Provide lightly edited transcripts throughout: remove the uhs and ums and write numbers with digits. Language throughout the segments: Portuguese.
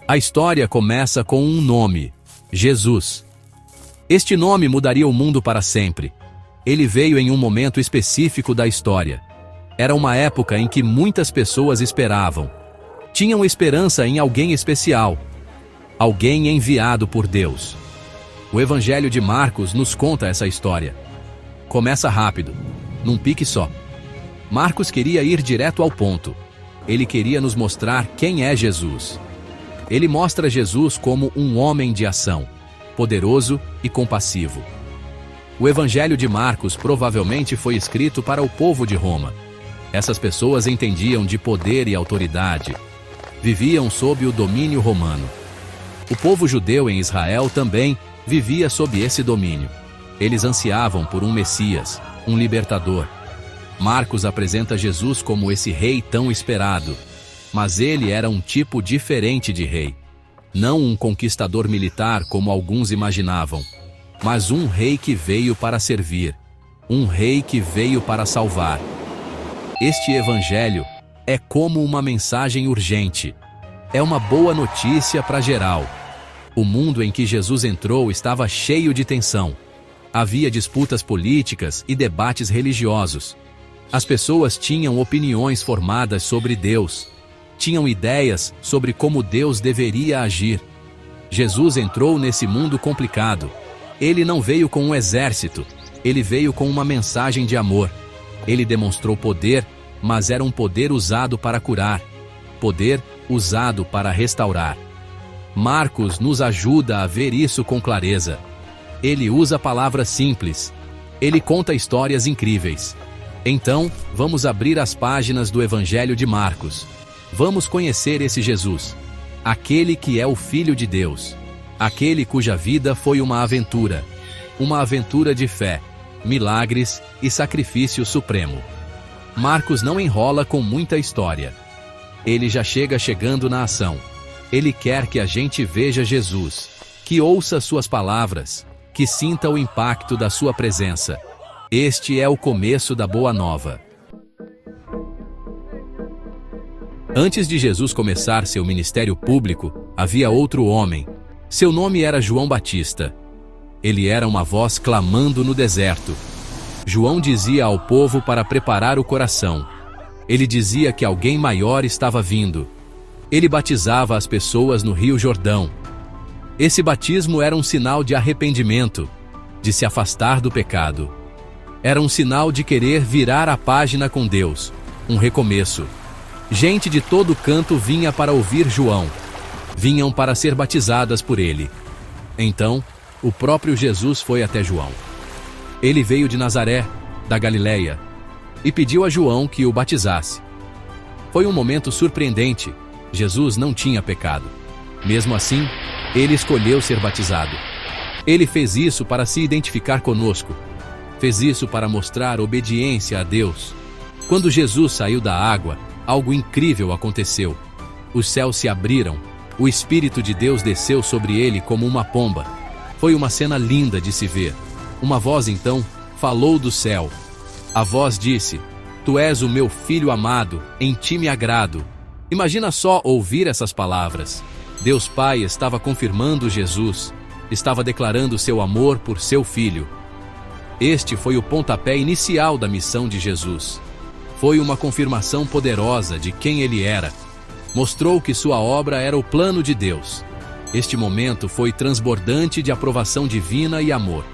A história começa com um nome: Jesus. Este nome mudaria o mundo para sempre. Ele veio em um momento específico da história. Era uma época em que muitas pessoas esperavam. Tinham esperança em alguém especial. Alguém enviado por Deus. O Evangelho de Marcos nos conta essa história. Começa rápido, num pique só. Marcos queria ir direto ao ponto. Ele queria nos mostrar quem é Jesus. Ele mostra Jesus como um homem de ação, poderoso e compassivo. O Evangelho de Marcos provavelmente foi escrito para o povo de Roma. Essas pessoas entendiam de poder e autoridade. Viviam sob o domínio romano. O povo judeu em Israel também vivia sob esse domínio. Eles ansiavam por um Messias, um libertador. Marcos apresenta Jesus como esse rei tão esperado. Mas ele era um tipo diferente de rei. Não um conquistador militar como alguns imaginavam, mas um rei que veio para servir. Um rei que veio para salvar. Este evangelho é como uma mensagem urgente. É uma boa notícia para geral. O mundo em que Jesus entrou estava cheio de tensão. Havia disputas políticas e debates religiosos. As pessoas tinham opiniões formadas sobre Deus. Tinham ideias sobre como Deus deveria agir. Jesus entrou nesse mundo complicado. Ele não veio com um exército. Ele veio com uma mensagem de amor. Ele demonstrou poder, mas era um poder usado para curar. Poder usado para restaurar. Marcos nos ajuda a ver isso com clareza. Ele usa palavras simples. Ele conta histórias incríveis. Então, vamos abrir as páginas do Evangelho de Marcos. Vamos conhecer esse Jesus. Aquele que é o Filho de Deus. Aquele cuja vida foi uma aventura. Uma aventura de fé, milagres e sacrifício supremo. Marcos não enrola com muita história. Ele já chegando na ação. Ele quer que a gente veja Jesus, que ouça suas palavras, que sinta o impacto da sua presença. Este é o começo da Boa Nova. Antes de Jesus começar seu ministério público, havia outro homem. Seu nome era João Batista. Ele era uma voz clamando no deserto. João dizia ao povo para preparar o coração. Ele dizia que alguém maior estava vindo. Ele batizava as pessoas no Rio Jordão. Esse batismo era um sinal de arrependimento, de se afastar do pecado. Era um sinal de querer virar a página com Deus, um recomeço. Gente de todo canto vinha para ouvir João. Vinham para ser batizadas por ele. Então, o próprio Jesus foi até João. Ele veio de Nazaré, da Galileia, e pediu a João que o batizasse. Foi um momento surpreendente. Jesus não tinha pecado. Mesmo assim, ele escolheu ser batizado. Ele fez isso para se identificar conosco. Fez isso para mostrar obediência a Deus. Quando Jesus saiu da água, algo incrível aconteceu. Os céus se abriram. O Espírito de Deus desceu sobre ele como uma pomba. Foi uma cena linda de se ver. Uma voz então falou do céu. A voz disse: "Tu és o meu filho amado, em ti me agrado." Imagina só ouvir essas palavras. Deus Pai estava confirmando Jesus, estava declarando seu amor por seu filho. Este foi o pontapé inicial da missão de Jesus. Foi uma confirmação poderosa de quem ele era. Mostrou que sua obra era o plano de Deus. Este momento foi transbordante de aprovação divina e amor.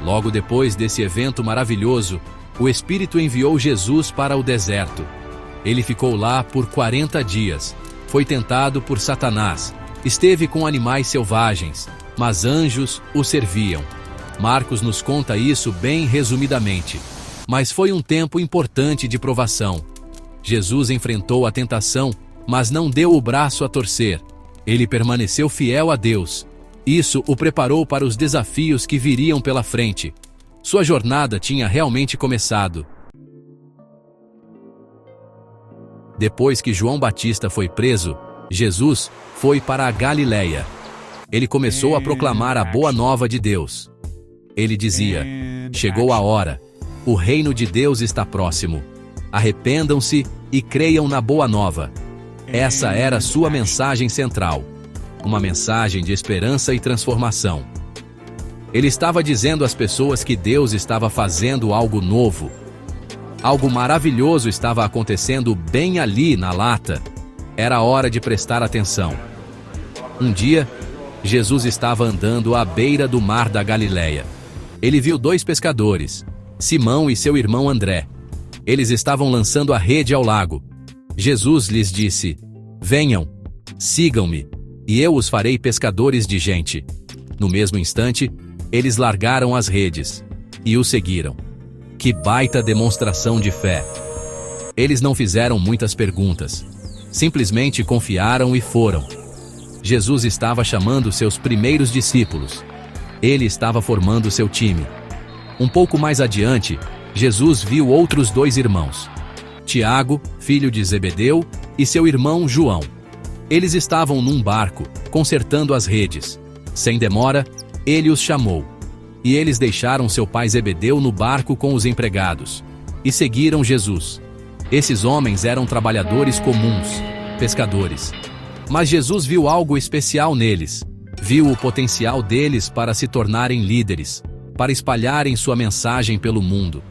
Logo depois desse evento maravilhoso, o Espírito enviou Jesus para o deserto. Ele ficou lá por 40 dias. Foi tentado por Satanás. Esteve com animais selvagens, mas anjos o serviam. Marcos nos conta isso bem resumidamente. Mas foi um tempo importante de provação. Jesus enfrentou a tentação, mas não deu o braço a torcer. Ele permaneceu fiel a Deus. Isso o preparou para os desafios que viriam pela frente. Sua jornada tinha realmente começado. Depois que João Batista foi preso, Jesus foi para a Galileia. Ele começou a proclamar a boa nova de Deus. Ele dizia: "Chegou a hora. O reino de Deus está próximo. Arrependam-se e creiam na boa nova." Essa era sua mensagem central. uma mensagem de esperança e transformação. Ele estava dizendo às pessoas que Deus estava fazendo algo novo. Algo maravilhoso estava acontecendo bem ali na lata. Era hora de prestar atenção. Um dia, Jesus estava andando à beira do mar da Galileia. Ele viu 2 pescadores, Simão e seu irmão André. Eles estavam lançando a rede ao lago. Jesus lhes disse: "Venham, sigam-me, e eu os farei pescadores de gente." No mesmo instante, eles largaram as redes e o seguiram. Que baita demonstração de fé! Eles não fizeram muitas perguntas. Simplesmente confiaram e foram. Jesus estava chamando seus primeiros discípulos. Ele estava formando seu time. Um pouco mais adiante, Jesus viu outros 2 irmãos, Tiago, filho de Zebedeu, e seu irmão João. Eles estavam num barco, consertando as redes. Sem demora, ele os chamou. E eles deixaram seu pai Zebedeu no barco com os empregados e seguiram Jesus. Esses homens eram trabalhadores comuns, pescadores. Mas Jesus viu algo especial neles. Viu o potencial deles para se tornarem líderes, para espalharem sua mensagem pelo mundo.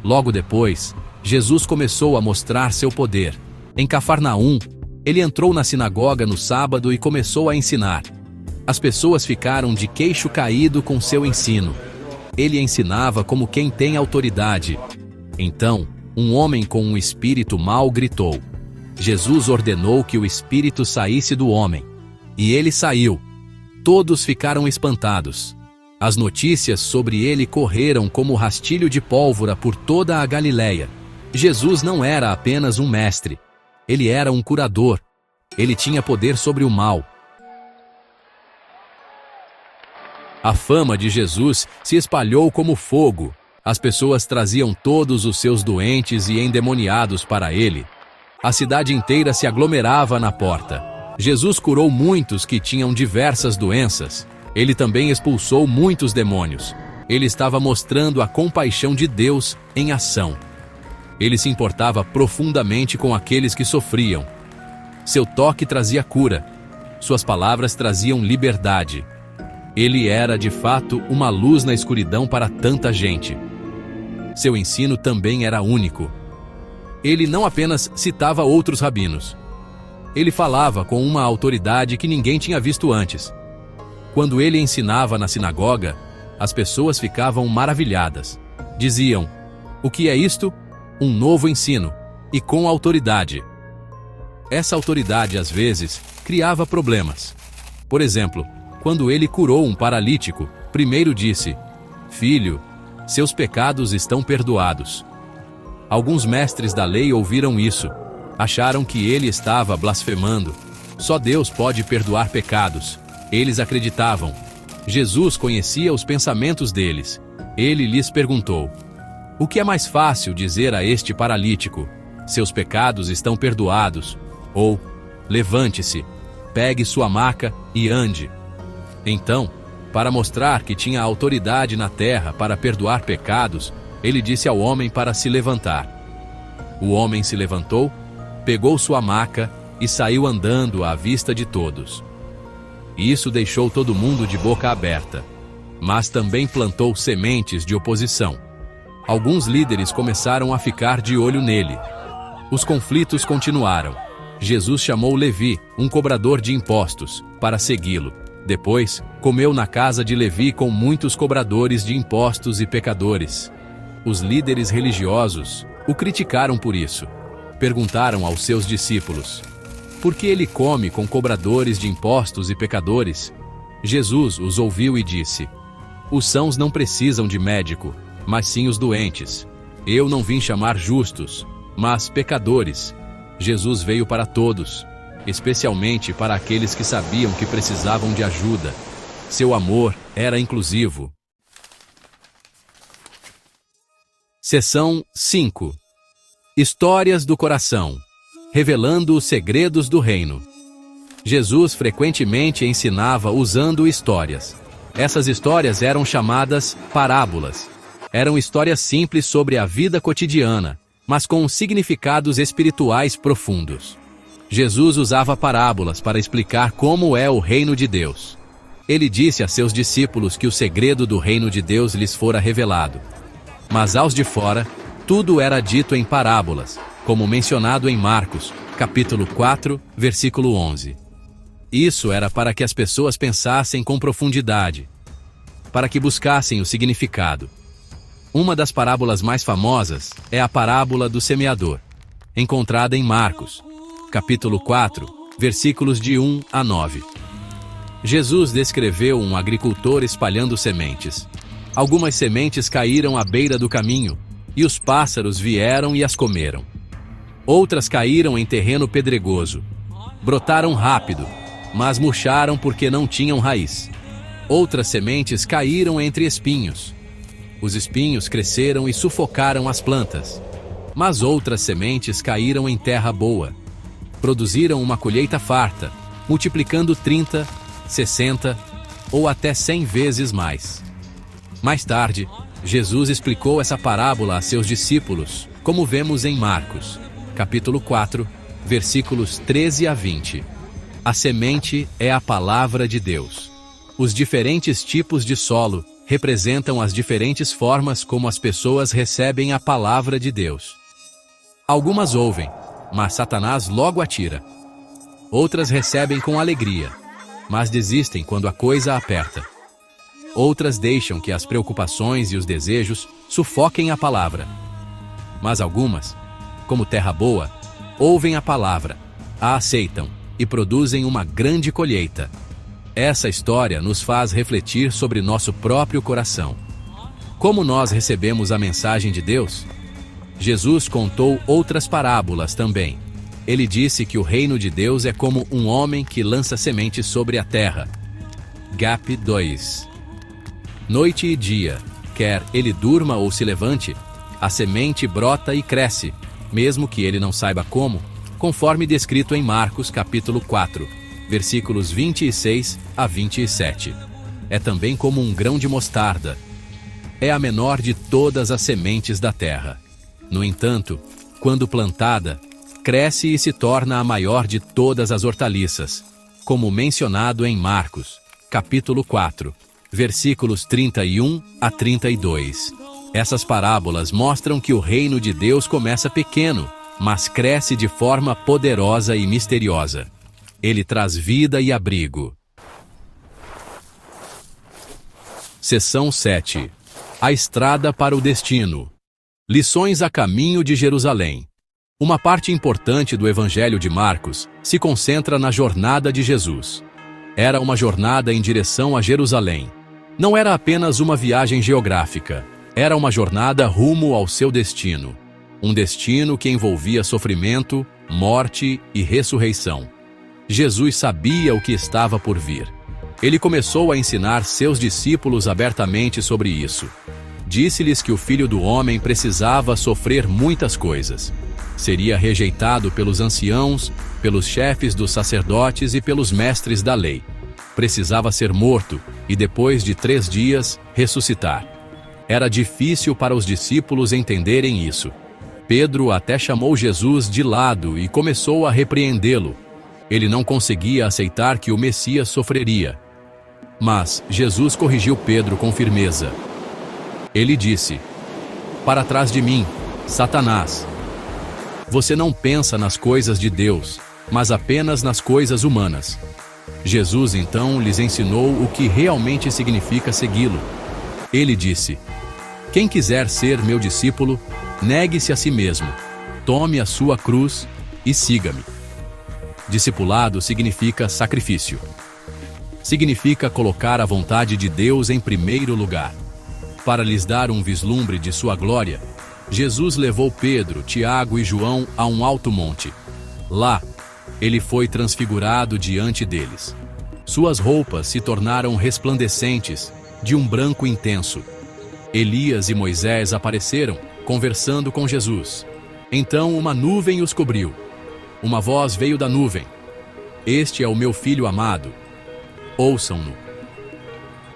Logo depois, Jesus começou a mostrar seu poder. Em Cafarnaum, ele entrou na sinagoga no sábado e começou a ensinar. As pessoas ficaram de queixo caído com seu ensino. Ele ensinava como quem tem autoridade. Então, um homem com um espírito mau gritou. Jesus ordenou que o espírito saísse do homem. E ele saiu. Todos ficaram espantados. As notícias sobre ele correram como rastilho de pólvora por toda a Galileia. Jesus não era apenas um mestre. Ele era um curador. Ele tinha poder sobre o mal. A fama de Jesus se espalhou como fogo. As pessoas traziam todos os seus doentes e endemoniados para ele. A cidade inteira se aglomerava na porta. Jesus curou muitos que tinham diversas doenças. Ele também expulsou muitos demônios. Ele estava mostrando a compaixão de Deus em ação. Ele se importava profundamente com aqueles que sofriam. Seu toque trazia cura. Suas palavras traziam liberdade. Ele era, de fato, uma luz na escuridão para tanta gente. Seu ensino também era único. Ele não apenas citava outros rabinos. Ele falava com uma autoridade que ninguém tinha visto antes. Quando ele ensinava na sinagoga, as pessoas ficavam maravilhadas. Diziam: "O que é isto? Um novo ensino, e com autoridade." Essa autoridade, às vezes, criava problemas. Por exemplo, quando ele curou um paralítico, primeiro disse: "Filho, seus pecados estão perdoados." Alguns mestres da lei ouviram isso. Acharam que ele estava blasfemando. Só Deus pode perdoar pecados. Eles acreditavam. Jesus conhecia os pensamentos deles. Ele lhes perguntou: "O que é mais fácil dizer a este paralítico? Seus pecados estão perdoados." Ou: "Levante-se, pegue sua maca e ande." Então, para mostrar que tinha autoridade na terra para perdoar pecados, ele disse ao homem para se levantar. O homem se levantou, pegou sua maca e saiu andando à vista de todos. Isso deixou todo mundo de boca aberta, mas também plantou sementes de oposição. Alguns líderes começaram a ficar de olho nele. Os conflitos continuaram. Jesus chamou Levi, um cobrador de impostos, para segui-lo. Depois, comeu na casa de Levi com muitos cobradores de impostos e pecadores. Os líderes religiosos o criticaram por isso. Perguntaram aos seus discípulos: "Por que ele come com cobradores de impostos e pecadores?" Jesus os ouviu e disse: "Os sãos não precisam de médico, mas sim os doentes. Eu não vim chamar justos, mas pecadores." Jesus veio para todos, especialmente para aqueles que sabiam que precisavam de ajuda. Seu amor era inclusivo. Seção 5. Histórias do coração, revelando os segredos do reino. Jesus frequentemente ensinava usando histórias. Essas histórias eram chamadas parábolas. Eram histórias simples sobre a vida cotidiana, mas com significados espirituais profundos. Jesus usava parábolas para explicar como é o reino de Deus. Ele disse a seus discípulos que o segredo do reino de Deus lhes fora revelado. Mas aos de fora, tudo era dito em parábolas, como mencionado em Marcos, capítulo 4, versículo 11. Isso era para que as pessoas pensassem com profundidade, para que buscassem o significado. Uma das parábolas mais famosas é a parábola do semeador, encontrada em Marcos, capítulo 4, versículos de 1 a 9. Jesus descreveu um agricultor espalhando sementes. Algumas sementes caíram à beira do caminho, e os pássaros vieram e as comeram. Outras caíram em terreno pedregoso. Brotaram rápido, mas murcharam porque não tinham raiz. Outras sementes caíram entre espinhos. Os espinhos cresceram e sufocaram as plantas. Mas outras sementes caíram em terra boa. Produziram uma colheita farta, multiplicando 30, 60 ou até 100 vezes mais. Mais tarde, Jesus explicou essa parábola a seus discípulos, como vemos em Marcos, capítulo 4, versículos 13 a 20. A semente é a palavra de Deus. Os diferentes tipos de solo representam as diferentes formas como as pessoas recebem a palavra de Deus. Algumas ouvem, mas Satanás logo atira. Outras recebem com alegria, mas desistem quando a coisa aperta. Outras deixam que as preocupações e os desejos sufoquem a palavra. Mas algumas, como terra boa, ouvem a palavra, a aceitam e produzem uma grande colheita. Essa história nos faz refletir sobre nosso próprio coração. Como nós recebemos a mensagem de Deus? Jesus contou outras parábolas também. Ele disse que o reino de Deus é como um homem que lança sementes sobre a terra. Gap 2. Noite e dia, quer ele durma ou se levante, a semente brota e cresce, mesmo que ele não saiba como, conforme descrito em Marcos capítulo 4, versículos 26 a 27. É também como um grão de mostarda. É a menor de todas as sementes da terra. No entanto, quando plantada, cresce e se torna a maior de todas as hortaliças, como mencionado em Marcos, capítulo 4, versículos 31 a 32. Essas parábolas mostram que o reino de Deus começa pequeno, mas cresce de forma poderosa e misteriosa. Ele traz vida e abrigo. Seção 7. A estrada para o destino. Lições a caminho de Jerusalém. Uma parte importante do Evangelho de Marcos se concentra na jornada de Jesus. Era uma jornada em direção a Jerusalém. Não era apenas uma viagem geográfica, era uma jornada rumo ao seu destino. Um destino que envolvia sofrimento, morte e ressurreição. Jesus sabia o que estava por vir. Ele começou a ensinar seus discípulos abertamente sobre isso. Disse-lhes que o Filho do Homem precisava sofrer muitas coisas. Seria rejeitado pelos anciãos, pelos chefes dos sacerdotes e pelos mestres da lei. Precisava ser morto e depois de 3 dias, ressuscitar. Era difícil para os discípulos entenderem isso. Pedro até chamou Jesus de lado e começou a repreendê-lo. Ele não conseguia aceitar que o Messias sofreria. Mas Jesus corrigiu Pedro com firmeza. Ele disse: "Para trás de mim, Satanás. Você não pensa nas coisas de Deus, mas apenas nas coisas humanas." Jesus então lhes ensinou o que realmente significa segui-lo. Ele disse: "Quem quiser ser meu discípulo, negue-se a si mesmo, tome a sua cruz e siga-me." Discipulado significa sacrifício. Significa colocar a vontade de Deus em primeiro lugar. Para lhes dar um vislumbre de sua glória, Jesus levou Pedro, Tiago e João a um alto monte. Lá, ele foi transfigurado diante deles. Suas roupas se tornaram resplandecentes, de um branco intenso. Elias e Moisés apareceram, conversando com Jesus. Então uma nuvem os cobriu. Uma voz veio da nuvem: "Este é o meu filho amado. Ouçam-no."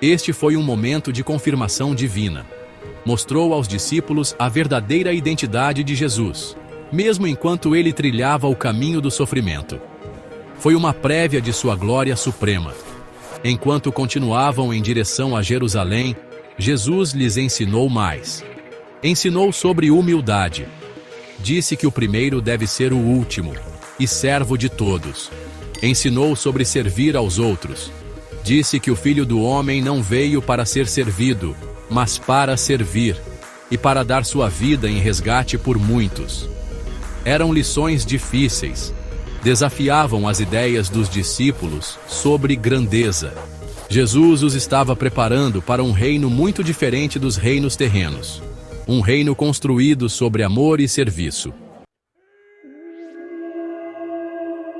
Este foi um momento de confirmação divina. Mostrou aos discípulos a verdadeira identidade de Jesus. mesmo enquanto ele trilhava o caminho do sofrimento. Foi uma prévia de sua glória suprema. Enquanto continuavam em direção a Jerusalém, Jesus lhes ensinou mais. Ensinou sobre humildade. Disse que o primeiro deve ser o último, e servo de todos. Ensinou sobre servir aos outros. Disse que o Filho do Homem não veio para ser servido, mas para servir, e para dar sua vida em resgate por muitos. Eram lições difíceis. Desafiavam as ideias dos discípulos sobre grandeza. Jesus os estava preparando para um reino muito diferente dos reinos terrenos. Um reino construído sobre amor e serviço.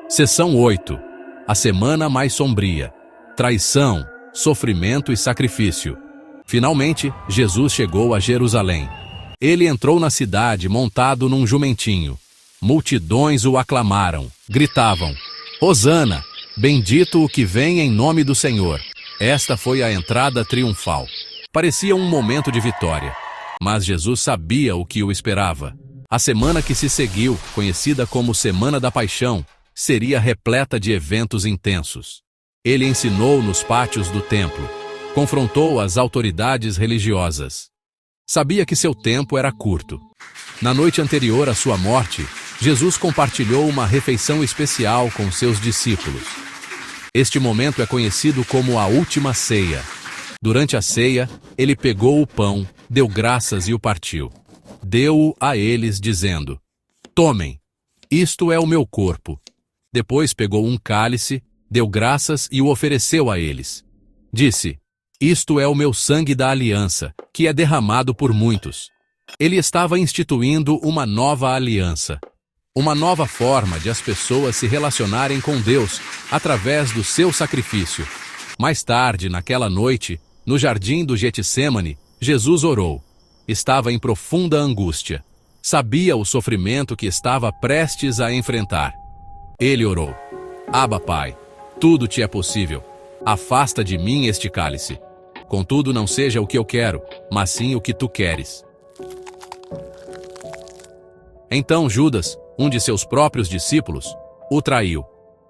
Seção 8. A semana mais sombria. Traição, sofrimento e sacrifício. Finalmente, Jesus chegou a Jerusalém. Ele entrou na cidade montado num jumentinho. Multidões o aclamaram, gritavam: Hosana, bendito o que vem em nome do Senhor. Esta foi a entrada triunfal. Parecia um momento de vitória. Mas Jesus sabia o que o esperava. A semana que se seguiu, conhecida como Semana da Paixão, seria repleta de eventos intensos. Ele ensinou nos pátios do templo, confrontou as autoridades religiosas. Sabia que seu tempo era curto. Na noite anterior à sua morte, Jesus compartilhou uma refeição especial com seus discípulos. Este momento é conhecido como a Última Ceia. Durante a ceia, ele pegou o pão, deu graças e o partiu. Deu-o a eles, dizendo: Tomem, isto é o meu corpo. Depois pegou um cálice, deu graças e o ofereceu a eles. Disse: Isto é o meu sangue da aliança, que é derramado por muitos. Ele estava instituindo uma nova aliança. Uma nova forma de as pessoas se relacionarem com Deus através do seu sacrifício. Mais tarde, naquela noite, no jardim do Getsêmani, Jesus orou. Estava em profunda angústia. Sabia o sofrimento que estava prestes a enfrentar. Ele orou: Abba, Pai, tudo te é possível. Afasta de mim este cálice. Contudo, não seja o que eu quero, mas sim o que tu queres. Então Judas, um de seus próprios discípulos, o traiu.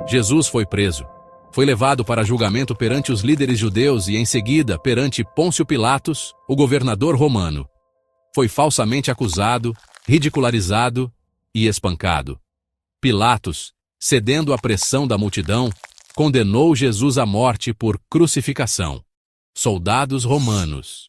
Jesus foi preso. Foi levado para julgamento perante os líderes judeus e, em seguida, perante Pôncio Pilatos, o governador romano. Foi falsamente acusado, ridicularizado e espancado. Pilatos, cedendo à pressão da multidão, condenou Jesus à morte por crucificação. Soldados romanos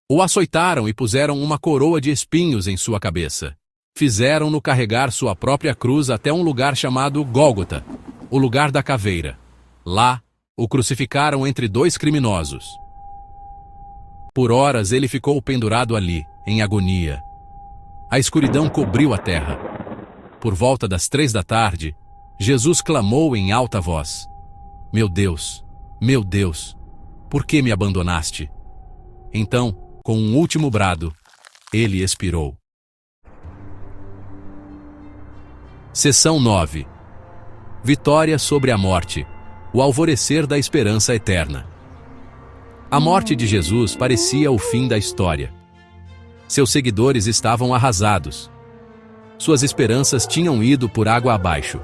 o açoitaram e puseram uma coroa de espinhos em sua cabeça. Fizeram-no carregar sua própria cruz até um lugar chamado Gólgota, o lugar da caveira. Lá, o crucificaram entre dois criminosos. Por horas ele ficou pendurado ali, em agonia. A escuridão cobriu a terra. Por volta das 3 da tarde, Jesus clamou em alta voz: meu Deus, por que me abandonaste? Então, com um último brado, ele expirou. Seção 9. Vitória sobre a morte. O alvorecer da esperança eterna. A morte de Jesus parecia o fim da história. Seus seguidores estavam arrasados. Suas esperanças tinham ido por água abaixo.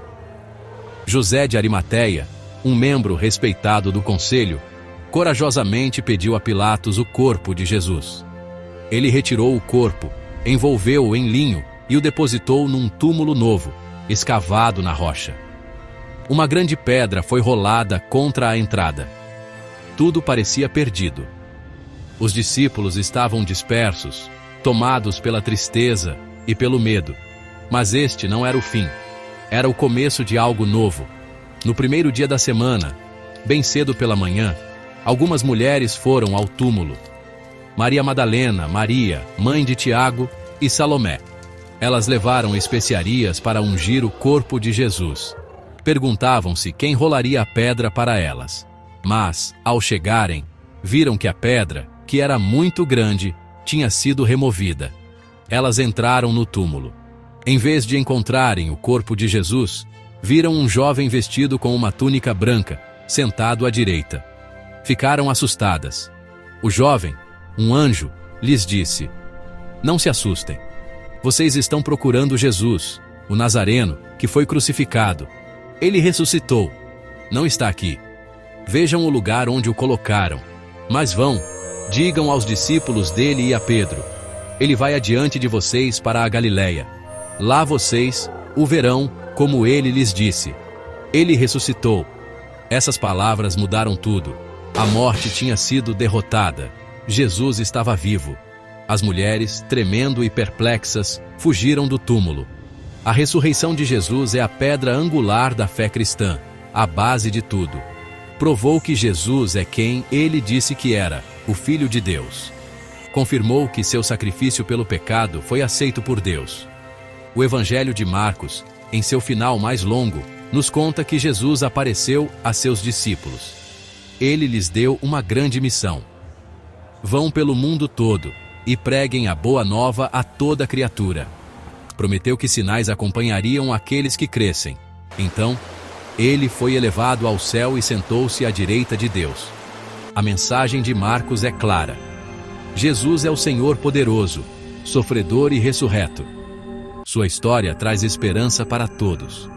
José de Arimateia, um membro respeitado do conselho, corajosamente pediu a Pilatos o corpo de Jesus. Ele retirou o corpo, envolveu-o em linho e o depositou num túmulo novo, escavado na rocha. Uma grande pedra foi rolada contra a entrada. Tudo parecia perdido. Os discípulos estavam dispersos, tomados pela tristeza e pelo medo. Mas este não era o fim. Era o começo de algo novo. No primeiro dia da semana, bem cedo pela manhã, algumas mulheres foram ao túmulo. Maria Madalena, Maria, mãe de Tiago, e Salomé. Elas levaram especiarias para ungir o corpo de Jesus. Perguntavam-se quem rolaria a pedra para elas. Mas, ao chegarem, viram que a pedra, que era muito grande, tinha sido removida. Elas entraram no túmulo. Em vez de encontrarem o corpo de Jesus, viram um jovem vestido com uma túnica branca, sentado à direita. Ficaram assustadas. O jovem, um anjo, lhes disse: não se assustem. Vocês estão procurando Jesus, o Nazareno, que foi crucificado. Ele ressuscitou. Não está aqui. Vejam o lugar onde o colocaram. Mas vão, digam aos discípulos dele e a Pedro: ele vai adiante de vocês para a Galiléia. Lá vocês o verão, como ele lhes disse. Ele ressuscitou. Essas palavras mudaram tudo. A morte tinha sido derrotada. Jesus estava vivo. As mulheres, tremendo e perplexas, fugiram do túmulo. A ressurreição de Jesus é a pedra angular da fé cristã, a base de tudo. Provou que Jesus é quem ele disse que era, o Filho de Deus. Confirmou que seu sacrifício pelo pecado foi aceito por Deus. O Evangelho de Marcos, em seu final mais longo, nos conta que Jesus apareceu a seus discípulos. Ele lhes deu uma grande missão. Vão pelo mundo todo e preguem a boa nova a toda criatura. Prometeu que sinais acompanhariam aqueles que crescem. Então, ele foi elevado ao céu e sentou-se à direita de Deus. A mensagem de Marcos é clara. Jesus é o Senhor poderoso, sofredor e ressurreto. Sua história traz esperança para todos.